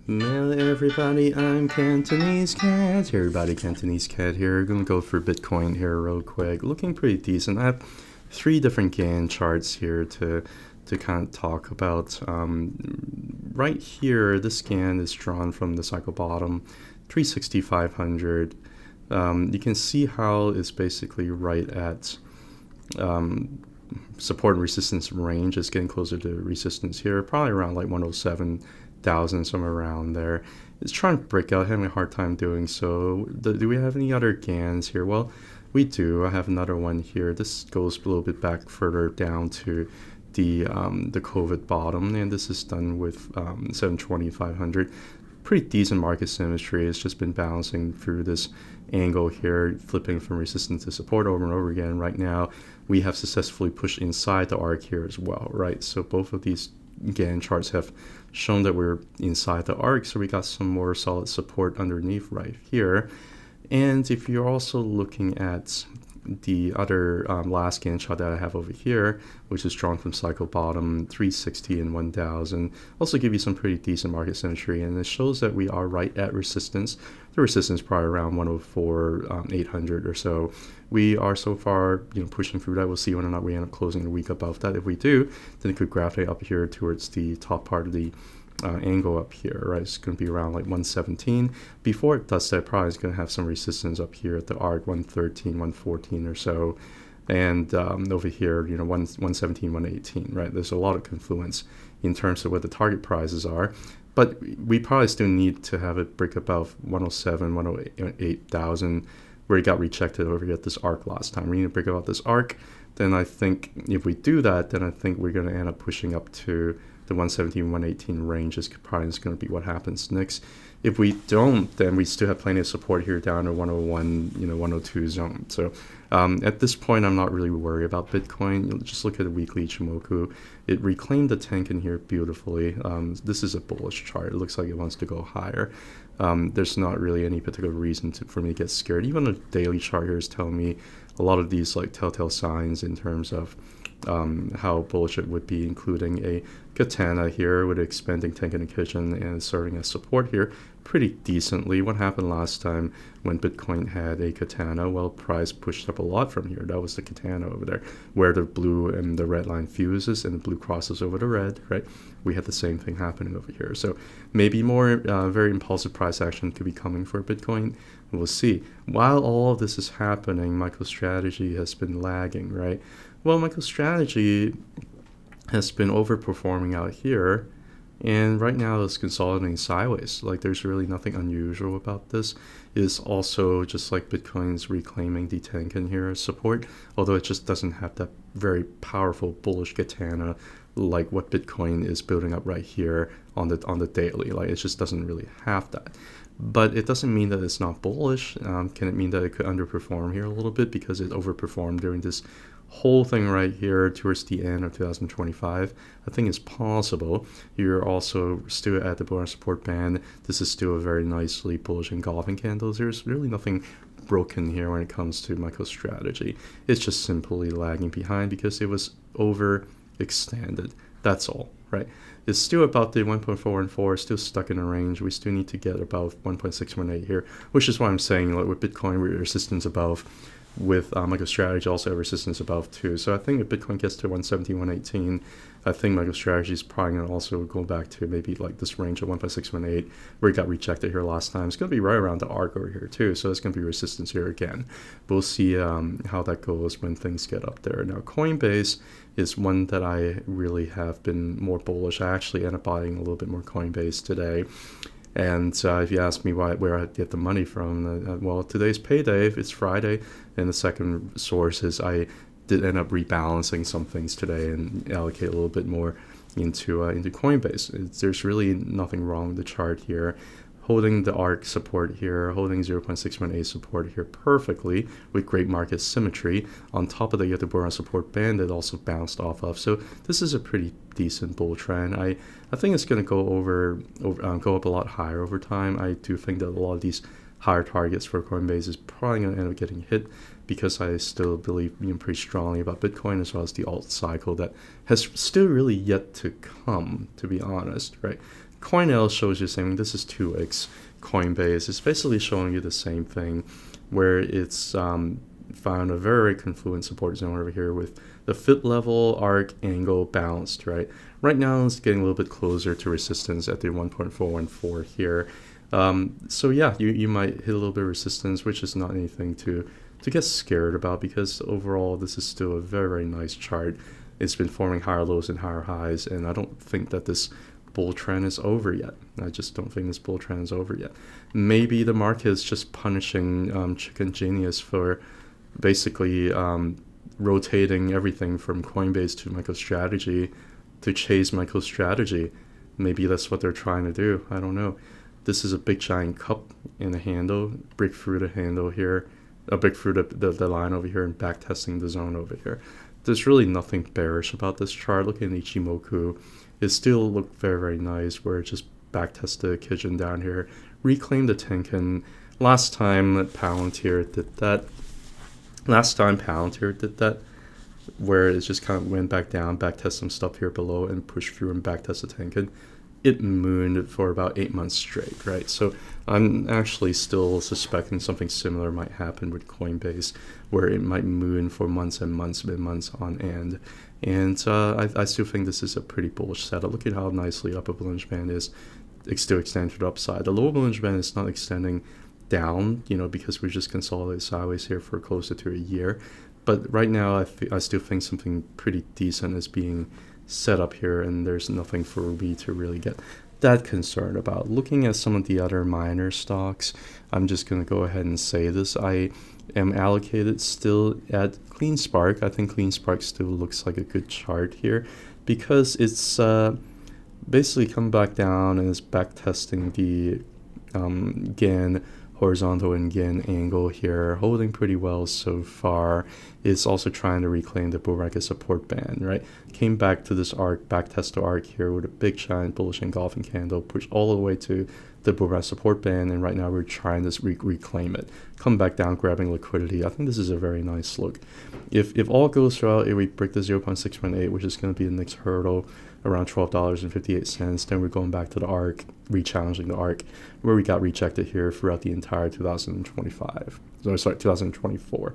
Hello everybody, I'm Cantonese Cat. Hey everybody, Cantonese Cat here. Gonna go for Bitcoin here real quick. Looking pretty decent. I have three different Gann charts here to kind of talk about. Right here, this Gann is drawn from the cycle bottom, 360,500. You can see how it's basically right at support and resistance range. It's getting closer to resistance here, probably around like 107,000, somewhere around there. It's trying to break out, having a hard time doing so. Do we have any other GANs here? Well, we do. I have another one here. This goes a little bit back further down to the COVID bottom, and this is done with 720,500. Pretty decent market symmetry. It's just been bouncing through this angle here, flipping from resistance to support over and over again. Right now, we have successfully pushed inside the arc here as well, right? So both of these Gann charts have shown that we're inside the arc, so we got some more solid support underneath right here. And if you're also looking at the other last Gann chart that I have over here, which is drawn from cycle bottom 360 and 1000, also give you some pretty decent market symmetry, and it shows that we are right at resistance. The resistance probably around 104, 800 or so. We are so far, pushing through that. We'll see whether or not we end up closing the week above that. If we do, then it could gravitate up here towards the top part of the angle up here, right? It's going to be around like 117. Before it does that, probably it's going to have some resistance up here at the arc, 113, 114 or so. And over here, 117, 118, right? There's a lot of confluence in terms of what the target prices are. But we probably still need to have it break above 107, 108,000, where it got rejected over here at this arc last time. We need to break above this arc. Then I think if we do that, then I think we're going to end up pushing up to the 117, 118 range is probably going to be what happens next. If we don't, then we still have plenty of support here down to 101, 102 zone. So at this point, I'm not really worried about Bitcoin. You'll just look at the weekly Ichimoku. It reclaimed the Tenkan here beautifully. This is a bullish chart. It looks like it wants to go higher. There's not really any particular reason for me to get scared. Even the daily chart here is telling me a lot of these like telltale signs in terms of how bullish it would be, including a katana here with expanding Tenkan Kijun and serving as support here pretty decently. What happened last time when Bitcoin had a katana? Well, price pushed up a lot from here. That was the katana over there, where the blue and the red line fuses and the blue crosses over the red, right? We had the same thing happening over here. So maybe more very impulsive price action could be coming for Bitcoin. We'll see. While all of this is happening, MicroStrategy has been lagging, right? Well, MicroStrategy has been overperforming out here, and right now it's consolidating sideways. Like, there's really nothing unusual about this. It's also just like Bitcoin's reclaiming the Tenkan here as support, although it just doesn't have that very powerful bullish katana like what Bitcoin is building up right here on the daily. Like, it just doesn't really have that. But it doesn't mean that it's not bullish. Can it mean that it could underperform here a little bit because it overperformed during this whole thing right here towards the end of 2025? I think it's possible. You're also still at the bullish support band. This is still a very nicely bullish engulfing candles. There's really nothing broken here when it comes to MicroStrategy. It's just simply lagging behind because it was overextended. That's all, right? It's still about the 1.414, still stuck in a range. We still need to get above 1.618 here, which is why I'm saying, like, with Bitcoin, we're resistance above. With MicroStrategy also have resistance above too. So I think if Bitcoin gets to 117, 118, I think MicroStrategy is probably going to also go back to maybe like this range of 1.618 where it got rejected here last time. It's going to be right around the arc over here too. So it's going to be resistance here again. We'll see how that goes when things get up there. Now, Coinbase is one that I really have been more bullish. I actually ended up buying a little bit more Coinbase today. And if you ask me where I get the money from, well, today's payday, it's Friday, and the second source is I did end up rebalancing some things today and allocate a little bit more into Coinbase. There's really nothing wrong with the chart here. Holding the ARC support here, holding 0.618 support here perfectly with great market symmetry. On top of that, you have the Boron support band that also bounced off of. So this is a pretty decent bull trend. I think it's going to go up a lot higher over time. I do think that a lot of these higher targets for Coinbase is probably going to end up getting hit because I still believe pretty strongly about Bitcoin as well as the alt cycle that has still really yet to come, to be honest, right? CoinL shows you the same thing. This is 2x Coinbase. It's basically showing you the same thing, where it's found a very confluent support zone over here with the fit level, arc, angle balanced, right? Right now it's getting a little bit closer to resistance at the 1.414 here. So yeah, you might hit a little bit of resistance, which is not anything to get scared about, because overall this is still a very, very nice chart. It's been forming higher lows and higher highs, and I don't think that this bull trend is over yet. I just don't think this bull trend is over yet. Maybe the market is just punishing Chicken Genius for basically rotating everything from Coinbase to MicroStrategy to chase MicroStrategy. Maybe that's what they're trying to do. I don't know. This is a big giant cup in the handle, break through the handle here, break through the line over here and back testing the zone over here. There's really nothing bearish about this chart. Look at Ichimoku. It still looked very, very nice, where it just back tested Kijun down here, reclaimed the Tenkan. Last time Palantir did that. Where it just kind of went back down, back test some stuff here below, and pushed through and back test the Tenkan. It mooned for about 8 months straight, right? So I'm actually still suspecting something similar might happen with Coinbase, where it might moon for months and months and months on end. And I still think this is a pretty bullish setup. Look at how nicely upper Bollinger Band is still extending to the upside. The lower Bollinger Band is not extending down, because we're just consolidated sideways here for closer to a year. But right now, I still think something pretty decent is being set up here, and there's nothing for me to really get that concerned about. Looking at some of the other minor stocks, I'm just going to go ahead and say this. I am allocated still at CleanSpark. I think CleanSpark still looks like a good chart here, because it's basically come back down and is back testing the GAN horizontal and GAN angle here, holding pretty well so far. It's also trying to reclaim the bull market support band, right? Came back to this arc, back test the arc here with a big giant bullish engulfing candle, pushed all the way to the bull market support band, and right now we're trying to reclaim it. Come back down, grabbing liquidity. I think this is a very nice look. If all goes well, if we break the 0.618, which is going to be the next hurdle, around $12.58, then we're going back to the arc, re-challenging the arc, where we got rejected here throughout the entire 2024.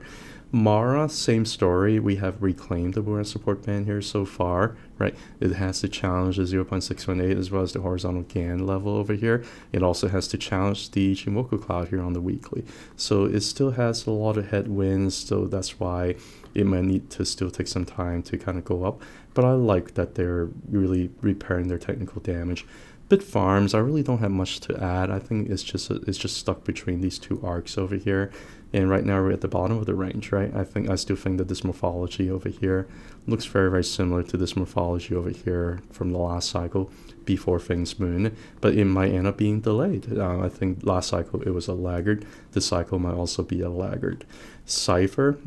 Mara, same story. We have reclaimed the bull support band here so far, right? It has to challenge the 0.618 as well as the horizontal GAN level over here. It also has to challenge the Ichimoku cloud here on the weekly. So it still has a lot of headwinds, so that's why it might need to still take some time to kind of go up. But I like that they're really repairing their technical damage. Bitfarms, I really don't have much to add. I think it's just stuck between these two arcs over here, and right now we're at the bottom of the range, right? I still think that this morphology over here looks very, very similar to this morphology over here from the last cycle before things moon, but it might end up being delayed. I think last cycle it was a laggard. This cycle might also be a laggard. Cypher,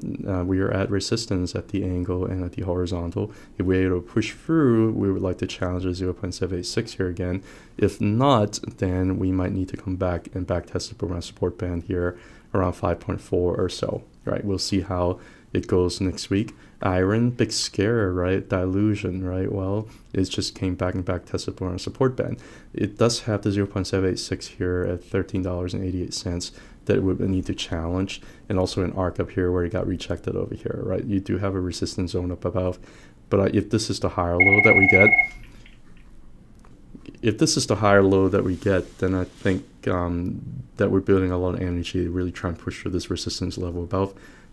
we are at resistance at the angle and at the horizontal. If we're able to push through, we would like to challenge the 0.786 here again. If not, then we might need to come back and back test the program support band here around 5.4 or so, right? We'll see how it goes next week. Iron, big scare, right? Dilution, right? Well, it just came back and back tested for our support band. It does have the 0.786 here at $13.88 that it would need to challenge, and also an arc up here where it got rejected over here, right? You do have a resistance zone up above, but if this is the higher low that we get, then I think that we're building a lot of energy to really try and push through this resistance level above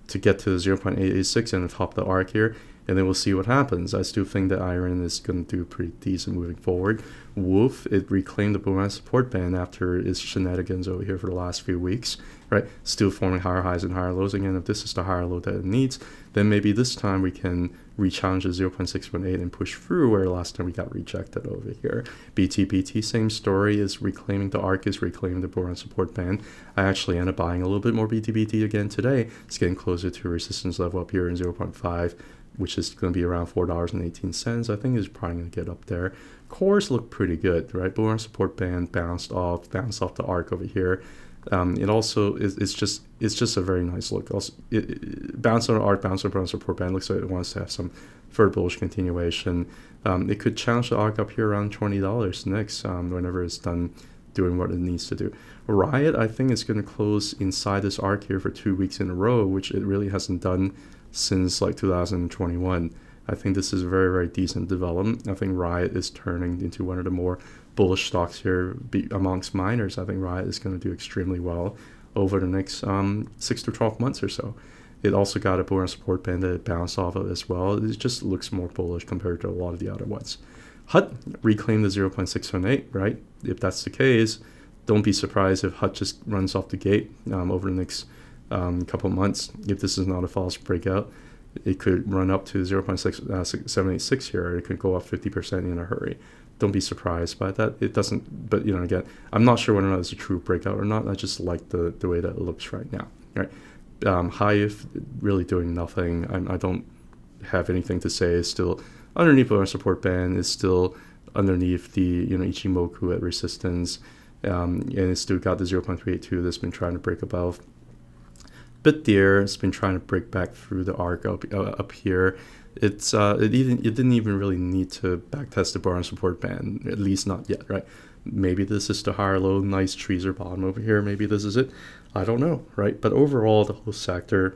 to get to the 0.886 and top the arc here, and then we'll see what happens. I still think that iron is going to do pretty decent moving forward. Wolf, it reclaimed the boomerang support band after its shenanigans over here for the last few weeks, right? Still forming higher highs and higher lows. Again, if this is the higher low that it needs, then maybe this time we can re-challenge the 0.618 and push through where last time we got rejected over here. BTBT, same story, is reclaiming the arc, is reclaiming the boomerang support band. I actually ended up buying a little bit more BTBT again today. It's getting closer to a resistance level up here in 0.5, which is going to be around $4.18. I think it's probably going to get up there. Cores look pretty good, right? Boomerang support band bounced off the arc over here. It also is it's just a very nice look. Also, bounce on arc, bounce on support band looks like it wants to have some further bullish continuation. It could challenge the arc up here around $20 next, whenever it's done doing what it needs to do. Riot, I think, is going to close inside this arc here for 2 weeks in a row, which it really hasn't done since like 2021. I think this is a very, very decent development. I think Riot is turning into one of the more bullish stocks here amongst miners. I think Riot is going to do extremely well over the next 6 to 12 months or so. It also got a bullish support band that it bounced off of as well. It just looks more bullish compared to a lot of the other ones. HUT reclaimed the 0.618, right? If that's the case, don't be surprised if HUT just runs off the gate over the next couple months. If this is not a false breakout, it could run up to 0.786 here. It could go up 50% in a hurry. Don't be surprised by that. It doesn't, but again, I'm not sure whether or not it's a true breakout or not. I just like the way that it looks right now, right? Hive really doing nothing. I don't have anything to say. It's still underneath our support band. It's still underneath the Ichimoku at resistance, and it's still got the 0.382 that's been trying to break above. Bit there, it's been trying to break back through the arc up here. It didn't even really need to backtest the bar and support band, at least not yet, right? Maybe this is the higher low, nice trees or bottom over here. Maybe this is it. I don't know, right? But overall, the whole sector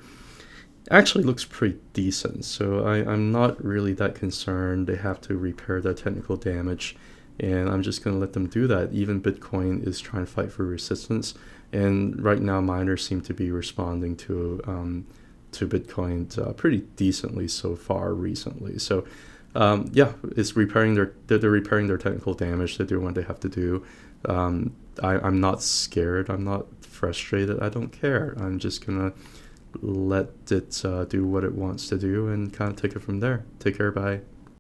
actually looks pretty decent. So I'm not really that concerned. They have to repair that technical damage, and I'm just going to let them do that. Even Bitcoin is trying to fight for resistance, and right now miners seem to be responding to Bitcoin pretty decently so far recently. So it's repairing they're repairing their technical damage. They're doing what they have to do. I'm not scared. I'm not frustrated. I don't care. I'm just gonna let it do what it wants to do and kind of take it from there. Take care. Bye.